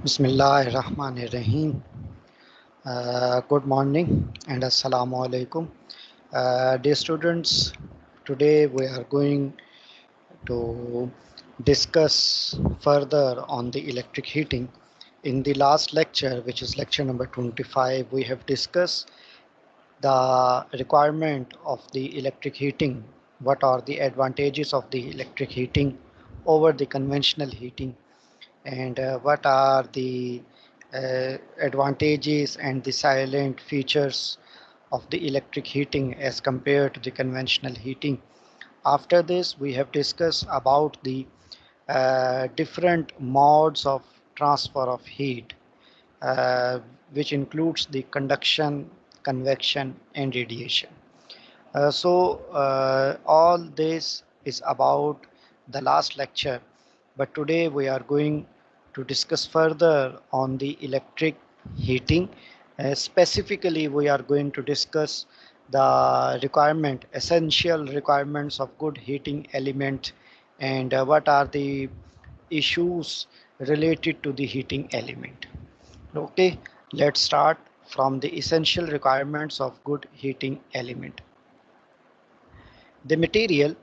Bismillahirrahmanirrahim. Good morning and Assalamu alaikum. Dear students, today we are going to discuss further on the electric heating. In the last lecture, which is lecture number 25, we have discussed the requirement of the electric heating. What are the advantages of the electric heating over the conventional heating? And what are the advantages and the silent features of the electric heating as compared to the conventional heating. After this, we have discussed about the different modes of transfer of heat, uh, which includes the conduction, convection, and radiation. All this is about the last lecture, but today we are going to discuss further on the electric heating. Specifically, we are going to discuss the essential requirements of good heating element, and what are the issues related to the heating element. Okay, let's start from the essential requirements of good heating element. The material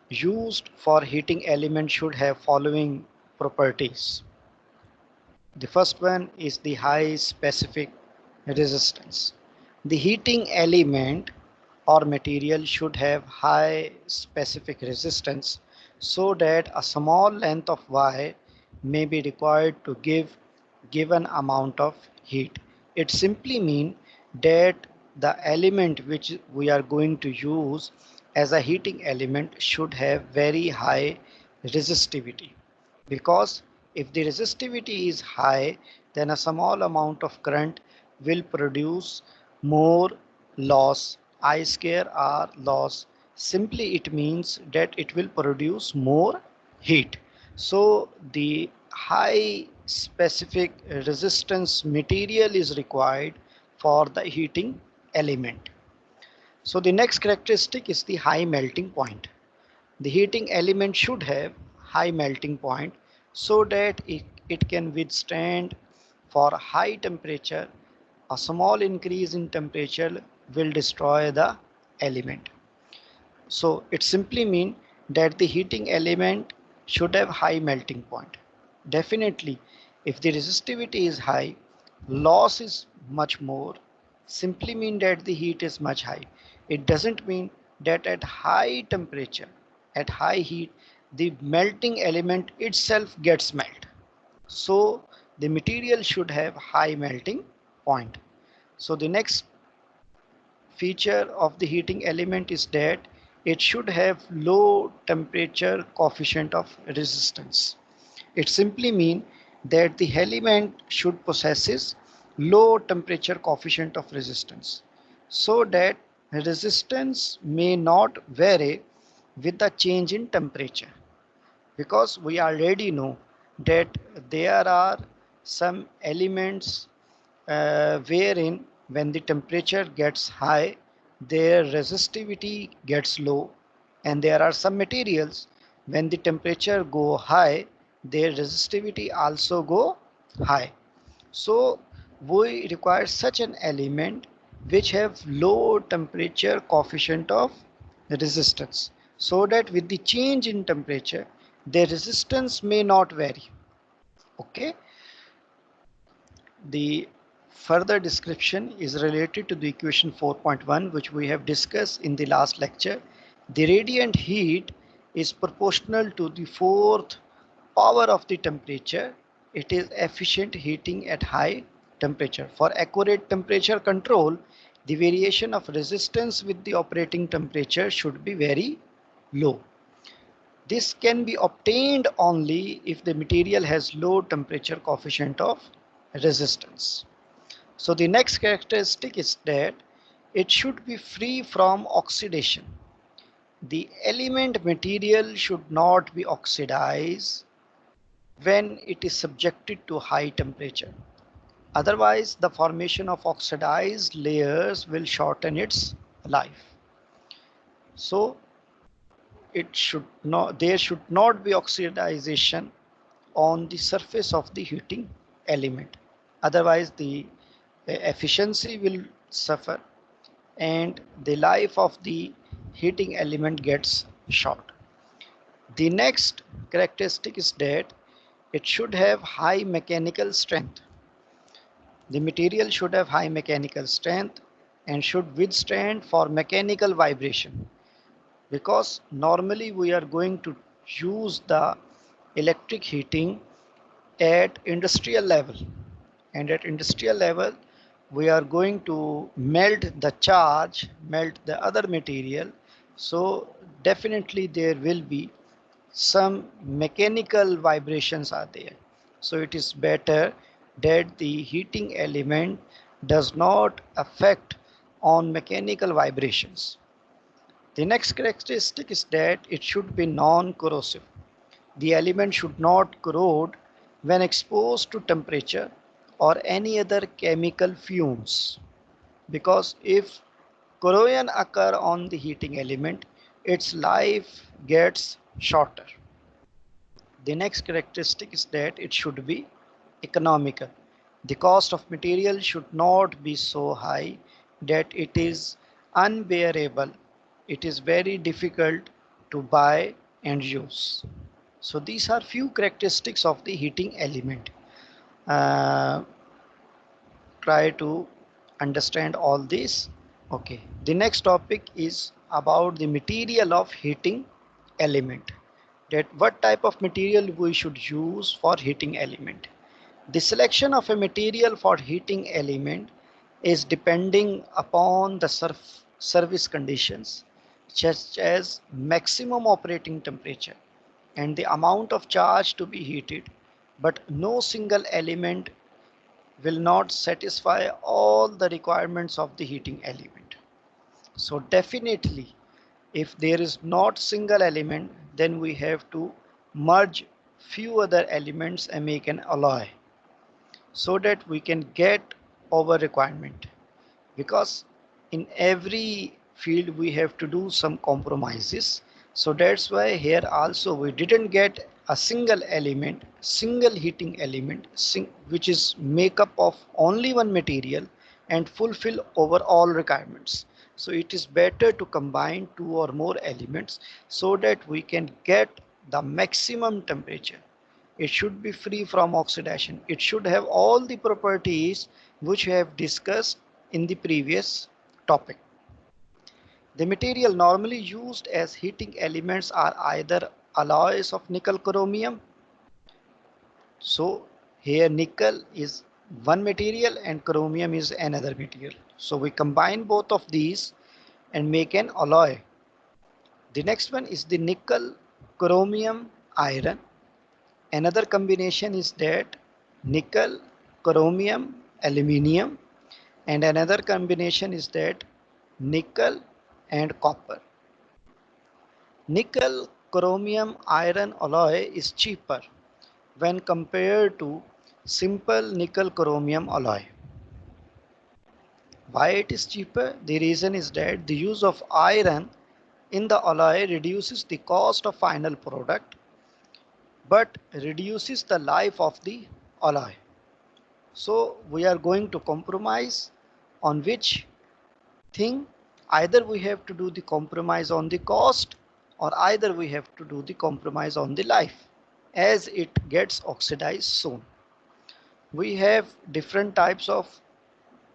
used for heating element should have following properties. The first one is the high specific resistance. The heating element or material should have high specific resistance so that a small length of wire may be required to give given amount of heat. It simply means that the element which we are going to use as a heating element should have very high resistivity, because if the resistivity is high, then a small amount of current will produce more loss. I square R loss. Simply it means that it will produce more heat. So the high specific resistance material is required for the heating element. So the next characteristic is the high melting point. The heating element should have high melting point so that it can withstand for high temperature. A small increase in temperature will destroy the element. So it simply means that the heating element should have high melting point. Definitely, if the resistivity is high, loss is much more. Simply mean that the heat is much high. It doesn't mean that at high temperature, at high heat, the melting element itself gets melt. So the material should have high melting point. So the next feature of the heating element is that it should have low temperature coefficient of resistance. It simply means that the element should possesses low temperature coefficient of resistance so that resistance may not vary with the change in temperature, because we already know that there are some elements wherein when the temperature gets high, their resistivity gets low, and there are some materials when the temperature go high, their resistivity also go high. So we require such an element which have low temperature coefficient of resistance so that with the change in temperature their resistance may not vary. Okay, the further description is related to the equation 4.1, which we have discussed in the last lecture. The radiant heat is proportional to the fourth power of the temperature. It is efficient heating at high temperature. For accurate temperature control, the variation of resistance with the operating temperature should be very low. This can be obtained only if the material has low temperature coefficient of resistance. So the next characteristic is that it should be free from oxidation. The element material should not be oxidized when it is subjected to high temperature. Otherwise, the formation of oxidized layers will shorten its life. So there should not be oxidization on the surface of the heating element. Otherwise, the efficiency will suffer and the life of the heating element gets short. The next characteristic is that it should have high mechanical strength. The material should have high mechanical strength and should withstand for mechanical vibration, because normally we are going to use the electric heating at industrial level, and at industrial level we are going to melt the charge, melt the other material, so definitely there will be some mechanical vibrations are there. So it is better that the heating element does not affect on mechanical vibrations. The next characteristic is that it should be non-corrosive. The element should not corrode when exposed to temperature or any other chemical fumes, because if corrosion occur on the heating element, its life gets shorter. The next characteristic is that it should be economical. The cost of material should not be so high that it is unbearable. It is very difficult to buy and use. So these are few characteristics of the heating element. Uh, Try to understand all this. Okay. The next topic is about the material of heating element. That what type of material we should use for heating element. The selection of a material for heating element is depending upon the service conditions, such as maximum operating temperature and the amount of charge to be heated, but no single element will not satisfy all the requirements of the heating element. So definitely, if there is not single element, then we have to merge few other elements and make an alloy, so that we can get our requirement, because in every field we have to do some compromises. So that's why here also we didn't get a single element, single heating element, which is make up of only one material and fulfill overall requirements. So it is better to combine two or more elements so that we can get the maximum temperature. It should be free from oxidation. It should have all the properties which we have discussed in the previous topic. The material normally used as heating elements are either alloys of nickel chromium. So here nickel is one material and chromium is another material. So we combine both of these and make an alloy. The next one is the nickel chromium iron. Another combination is that nickel chromium aluminium, and another combination is that nickel and copper. Nickel chromium iron alloy is cheaper when compared to simple nickel chromium alloy. Why it is cheaper? The reason is that the use of iron in the alloy reduces the cost of final product but reduces the life of the alloy. So we are going to compromise on which thing? Either we have to do the compromise on the cost, or either we have to do the compromise on the life, as it gets oxidized soon. We have different types of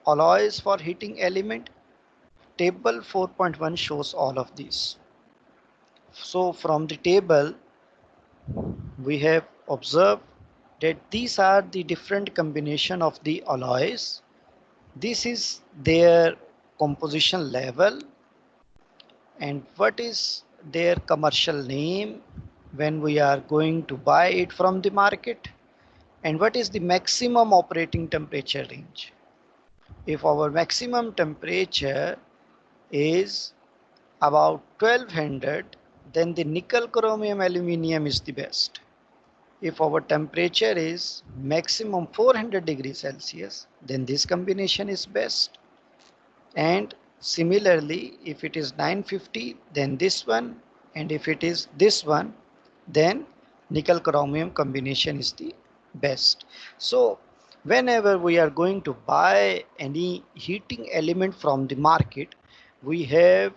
alloys for heating element. Table 4.1 shows all of these. So from the table we have observed that these are the different combination of the alloys. This is their composition level and what is their commercial name when we are going to buy it from the market, and what is the maximum operating temperature range. If our maximum temperature is about 1200, then the nickel chromium aluminium is the best. If our temperature is maximum 400 degrees Celsius, then this combination is best. And similarly, if it is 950, then this one, and if it is this one, then nickel chromium combination is the best. So Whenever we are going to buy any heating element from the market, we have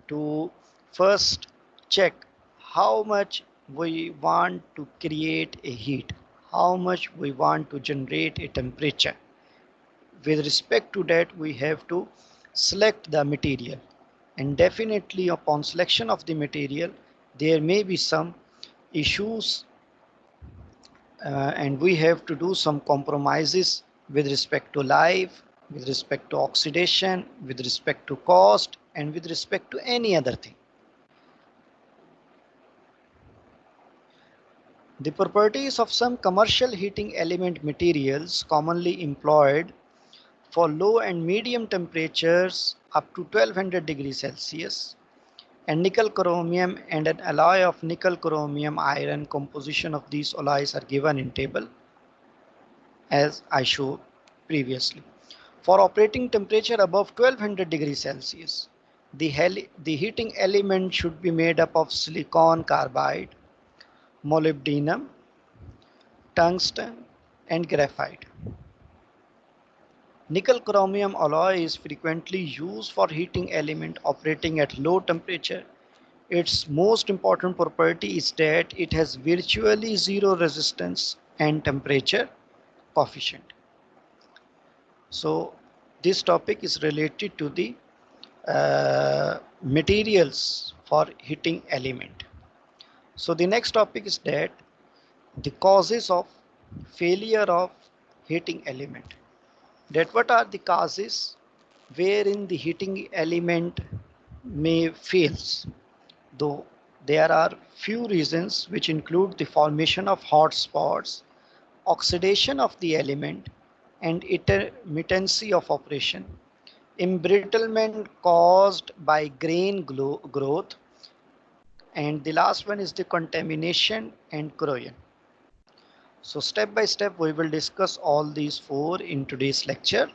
to first check how much we want to create a heat, how much we want to generate a temperature. With respect to that, we have to select the material, and definitely upon selection of the material there may be some issues, and we have to do some compromises with respect to life, with respect to oxidation, with respect to cost, and with respect to any other thing. The properties of some commercial heating element materials commonly employed for low and medium temperatures up to 1200 degrees Celsius, and nickel chromium and an alloy of nickel chromium iron. Composition of these alloys are given in table as I showed previously. For operating temperature above 1200 degrees Celsius, the heating element should be made up of silicon carbide, molybdenum, tungsten, and graphite. Nickel chromium alloy is frequently used for heating element operating at low temperature. Its most important property is that it has virtually zero resistance and temperature coefficient. So this topic is related to the materials for heating element. So the next topic is that the causes of failure of heating element. That what are the causes wherein the heating element may fails? Though there are few reasons which include the formation of hot spots, oxidation of the element, and intermittency of operation, embrittlement caused by grain growth, and the last one is the contamination and corrosion. So step by step we will discuss all these four in today's lecture.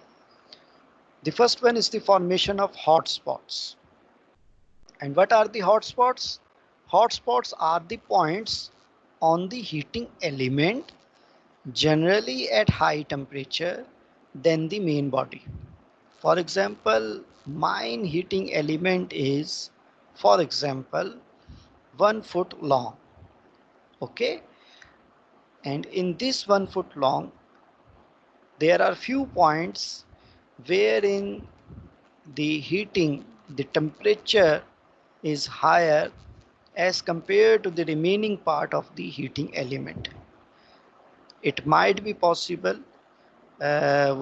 The first one is the formation of hot spots. And what are the hot spots? Hot spots are the points on the heating element generally at high temperature than the main body. For example, mine heating element is, for example, 1 foot long. Okay, and in this 1 foot long, there are few points wherein the temperature is higher as compared to the remaining part of the heating element. It might be possible,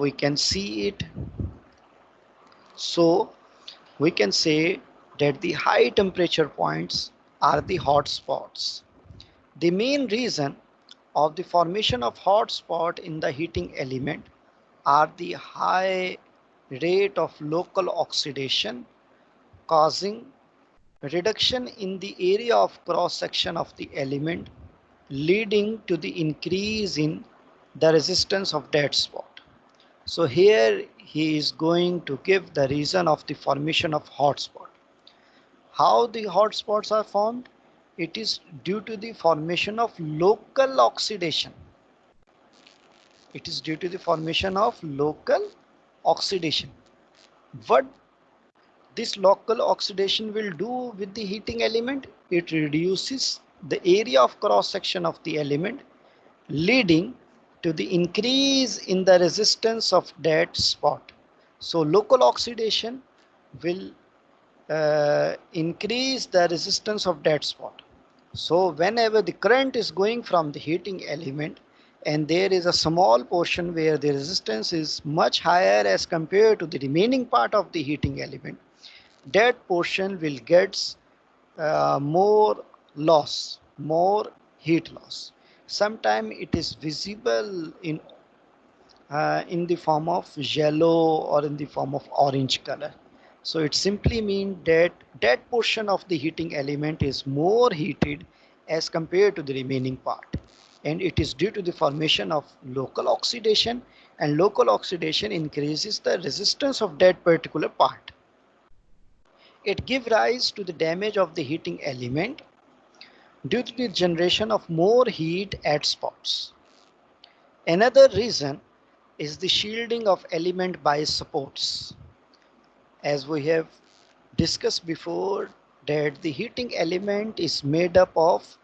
we can see it. So we can say that the high temperature points are the hot spots. The main reason of the formation of hot spot in the heating element are the high rate of local oxidation causing reduction in the area of cross section of the element, leading to the increase in the resistance of that spot. So here he is going to give the reason of the formation of hot spot. How the hot spots are formed? It is due to the formation of local oxidation. It is due to the formation of local oxidation. What this local oxidation will do with the heating element? It reduces the area of cross section of the element, leading to the increase in the resistance of that spot. So local oxidation will increase the resistance of that spot. So whenever the current is going from the heating element and there is a small portion where the resistance is much higher as compared to the remaining part of the heating element, that portion will get more loss, more heat loss. Sometimes it is visible in the form of yellow or in the form of orange color. So it simply means that that portion of the heating element is more heated as compared to the remaining part, and it is due to the formation of local oxidation, and local oxidation increases the resistance of that particular part. It gives rise to the damage of the heating element due to the generation of more heat at spots. Another reason is the shielding of element by supports. As we have discussed before, that the heating element is made up of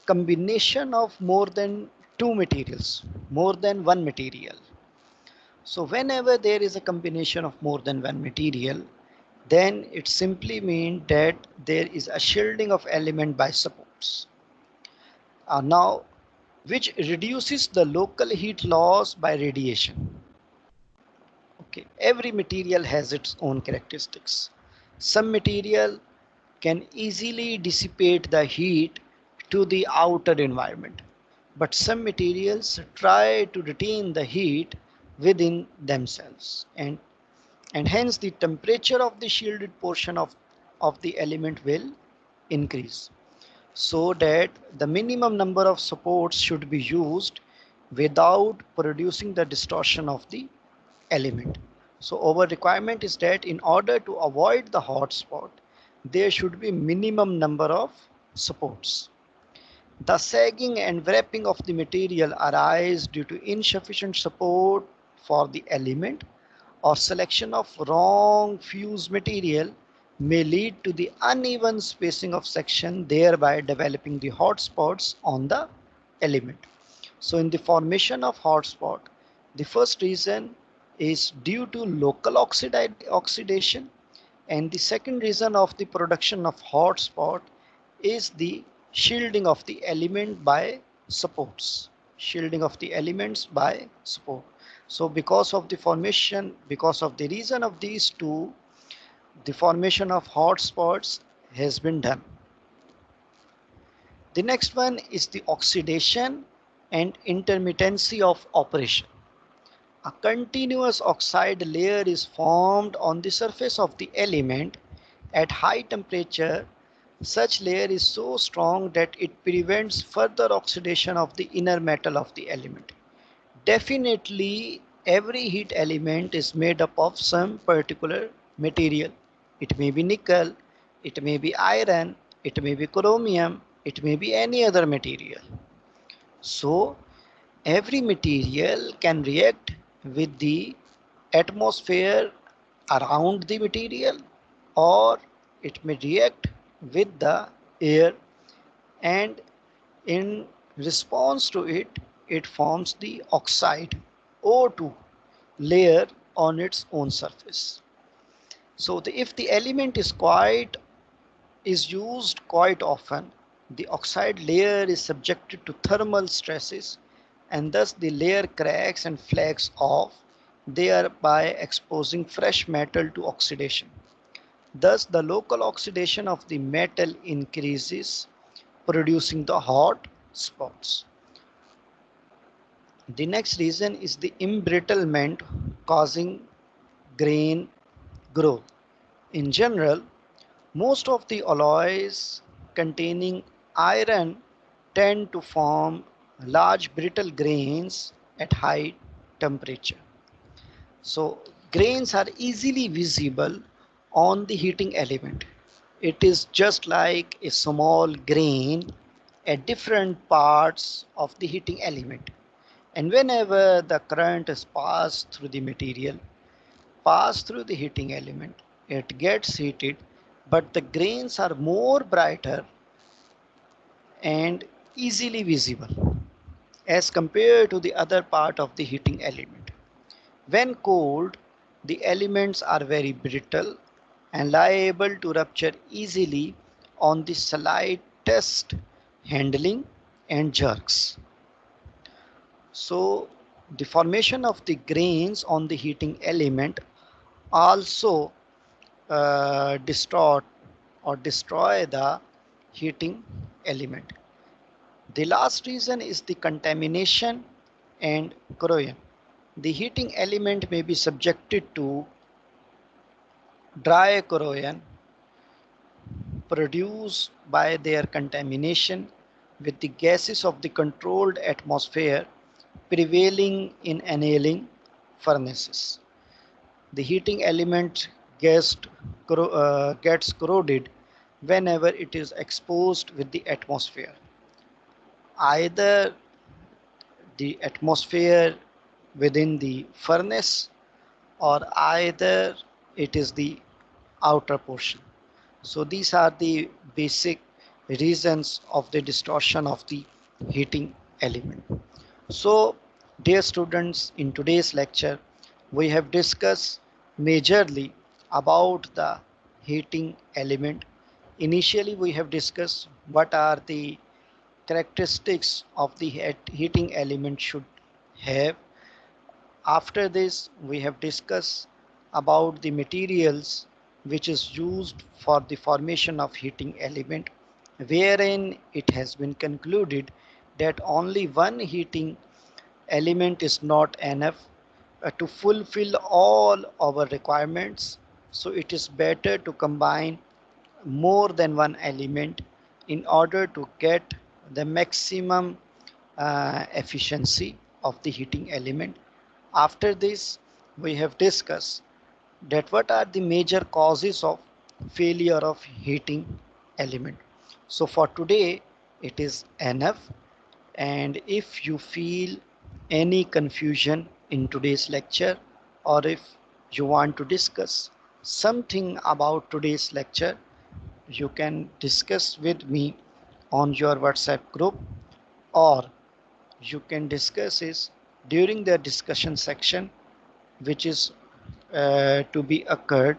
combination of more than two materials, more than one material. So whenever there is a combination of more than one material, then it simply means that there is a shielding of element by supports. Now, which reduces the local heat loss by radiation. Okay, every material has its own characteristics. Some material can easily dissipate the heat to the outer environment, but some materials try to retain the heat within themselves, and hence the temperature of the shielded portion of the element will increase, so that the minimum number of supports should be used without producing the distortion of the element. So our requirement is that in order to avoid the hot spot, there should be minimum number of supports. The sagging and wrapping of the material arise due to insufficient support for the element, or selection of wrong fuse material may lead to the uneven spacing of section, thereby developing the hot spots on the element. So in the formation of hot spot, the first reason is due to local oxidation, and the second reason of the production of hot spot is the shielding of the element by supports. Shielding of the elements by support. So because of the reason of these two, the formation of hot spots has been done. The next one is the oxidation and intermittency of operation. A continuous oxide layer is formed on the surface of the element at high temperature. Such layer is so strong that it prevents further oxidation of the inner metal of the element. Definitely, every heat element is made up of some particular material. It may be nickel, it may be iron, it may be chromium, it may be any other material. So, every material can react with the atmosphere around the material, or it may react with the air, and in response to it, it forms the oxide O2 layer on its own surface. So if the element is used quite often, the oxide layer is subjected to thermal stresses, and thus the layer cracks and flakes off, thereby exposing fresh metal to oxidation. Thus the local oxidation of the metal increases, producing the hot spots. The next reason is the embrittlement causing grain growth. In general, most of the alloys containing iron tend to form large brittle grains at high temperature. So grains are easily visible on the heating element. It is just like a small grain at different parts of the heating element. And whenever the current is passed through the material, pass through the heating element, it gets heated, but the grains are more brighter and easily visible as compared to the other part of the heating element. When cooled, the elements are very brittle and liable to rupture easily on the slightest handling and jerks. So the formation of the grains on the heating element also distort or destroy the heating element. The last reason is the contamination and corrosion. The heating element may be subjected to dry corrosion produced by their contamination with the gases of the controlled atmosphere prevailing in annealing furnaces. The heating element gets corroded whenever it is exposed with the atmosphere. Either the atmosphere within the furnace, or either it is the outer portion. So these are the basic reasons of the distortion of the heating element. So dear students, in today's lecture we have discussed majorly about the heating element. Initially we have discussed what are the characteristics of the heating element should have. After this, we have discussed about the materials which is used for the formation of heating element, wherein it has been concluded that only one heating element is not enough to fulfill all our requirements. So it is better to combine more than one element in order to get the maximum efficiency of the heating element. After this, we have discussed that what are the major causes of failure of heating element. So for today, it is enough. And if you feel any confusion in today's lecture, or if you want to discuss something about today's lecture, you can discuss with me on your WhatsApp group, or you can discuss is during the discussion section, which is to be occurred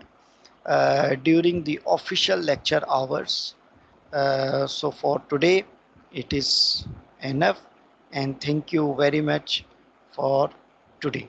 during the official lecture hours. So for today it is enough, and thank you very much for today.